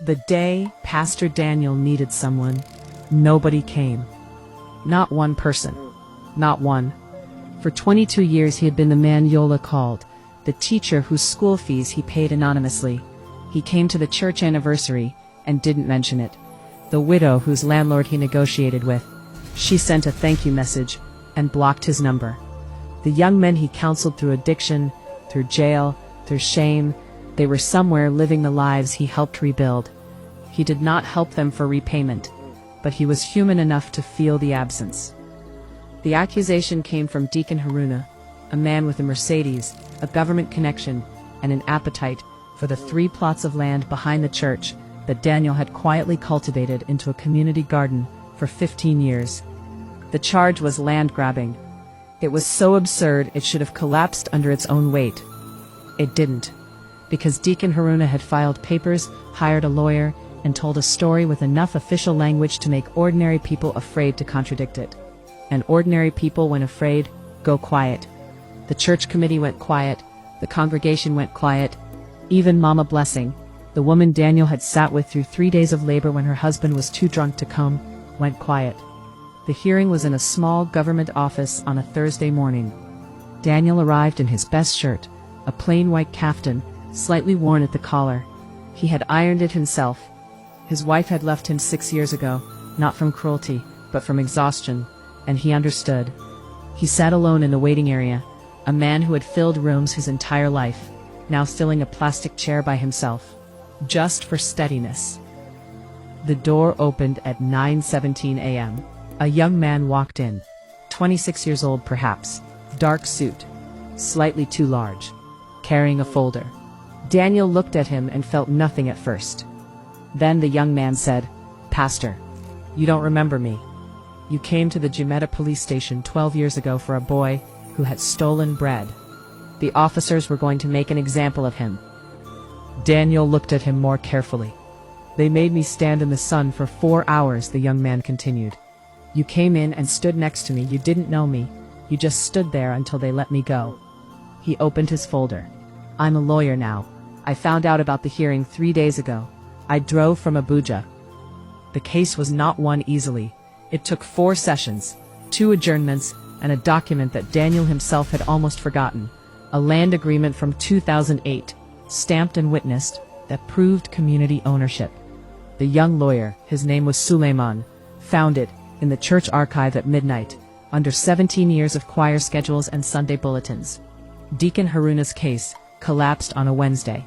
The day Pastor Daniel needed someone, nobody came. Not one person. Not one. For 22 years he had been the man Yola called, the teacher whose school fees he paid anonymously. He came to the church anniversary and didn't mention it. The widow whose landlord he negotiated with, she sent a thank you message and blocked his number. The young men he counseled through addiction, through jail, through shame, they were somewhere living the lives he helped rebuild. He did not help them for repayment, but he was human enough to feel the absence. The accusation came from Deacon Haruna, a man with a Mercedes, a government connection, and an appetite for the 3 plots of land behind the church that Daniel had quietly cultivated into a community garden for 15 years. The charge was land grabbing. It was so absurd it should have collapsed under its own weight. It didn't, because Deacon Haruna had filed papers, hired a lawyer, and told a story with enough official language to make ordinary people afraid to contradict it. And ordinary people, when afraid, go quiet. The church committee went quiet, the congregation went quiet, even Mama Blessing, the woman Daniel had sat with through 3 days of labor when her husband was too drunk to come, went quiet. The hearing was in a small government office on a Thursday morning. Daniel arrived in his best shirt, a plain white kaftan, slightly worn at the collar. He had ironed it himself. His wife had left him 6 years ago, not from cruelty, but from exhaustion, and he understood. He sat alone in the waiting area, a man who had filled rooms his entire life, now filling a plastic chair by himself, just for steadiness. The door opened at 9:17 a.m. A young man walked in, 26 years old perhaps, dark suit, slightly too large, carrying a folder. Daniel looked at him and felt nothing at first. Then the young man said, "Pastor, you don't remember me. You came to the Jumeta police station 12 years ago for a boy who had stolen bread. The officers were going to make an example of him." Daniel looked at him more carefully. "They made me stand in the sun for 4 hours," the young man continued. "You came in and stood next to me. You didn't know me. You just stood there until they let me go." He opened his folder. "I'm a lawyer now. I found out about the hearing 3 days ago. I drove from Abuja. The case was not won easily. It took 4 sessions, 2 adjournments, and a document that Daniel himself had almost forgotten, a land agreement from 2008, stamped and witnessed, that proved community ownership. The young lawyer, his name was Suleiman, found it in the church archive at midnight, under 17 years of choir schedules and Sunday bulletins. Deacon Haruna's case collapsed on a Wednesday.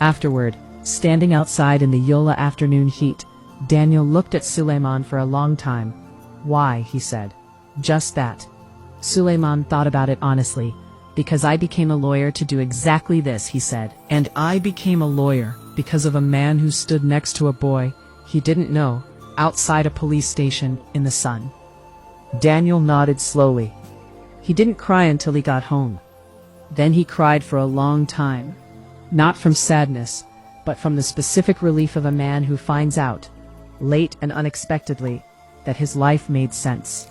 Afterward, standing outside in the Yola afternoon heat, Daniel looked at Suleiman for a long time. "Why?" he said. "Just that." Suleiman thought about it honestly. "Because I became a lawyer to do exactly this," he said. "And I became a lawyer because of a man who stood next to a boy he didn't know, outside a police station in the sun." Daniel nodded slowly. He didn't cry until he got home. Then he cried for a long time. Not from sadness, but from the specific relief of a man who finds out, late and unexpectedly, that his life made sense.